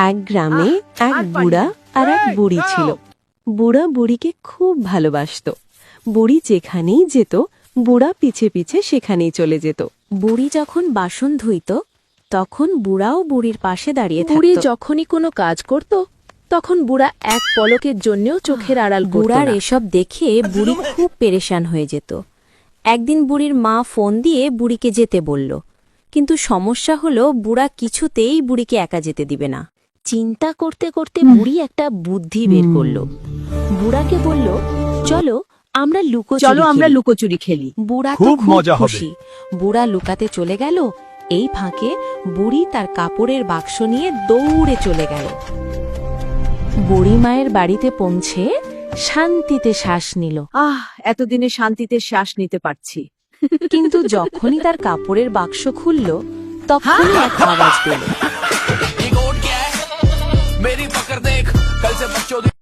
এক গ্রামে এক বুড়া আর এক বুড়ি ছিল। বুড়া বুড়িকে খুব ভালোবাসতো। বুড়ি যেখানেই যেত বুড়া পিছে পিছে সেখানেই চলে যেত। বুড়ি যখন বাসন ধুইত তখন বুড়াও বুড়ির পাশে দাঁড়িয়ে থাকত। বুড়ি যখনই কোনো কাজ করত তখন বুড়া এক পলকের জন্যও চোখের আড়াল করত বুড়ার না। এসব দেখে বুড়ি খুব পেরেশান হয়ে যেত। একদিন বুড়ির মা ফোন দিয়ে বুড়িকে যেতে বলল, কিন্তু সমস্যা হলো বুড়া কিছুতেই বুড়িকে একা যেতে দিবে না। চিন্তা করতে করতে বুড়ি একটা বুদ্ধি বের করল। বুড়াকে বলল, চলো আমরা লুকোচুরি খেলি। বুড়া তো খুব খুব মজা হবে। খুশি। বুড়া লুকাতে চলে গেল। এই ফাঁকে বুড়ি তার কাপড়ের বাক্স নিয়ে দৌড়ে চলে গেল। বুড়ি মায়ের বাড়িতে পৌঁছে শান্তিতে শ্বাস নিল। এতদিনে শান্তিতে শ্বাস নিতে পারছি। কিন্তু যখনই তার কাপড়ের বাক্স খুলল তখনই এক আওয়াজ পেল। ये गोट क्या है मेरी पकड़ देख कल से बच्चों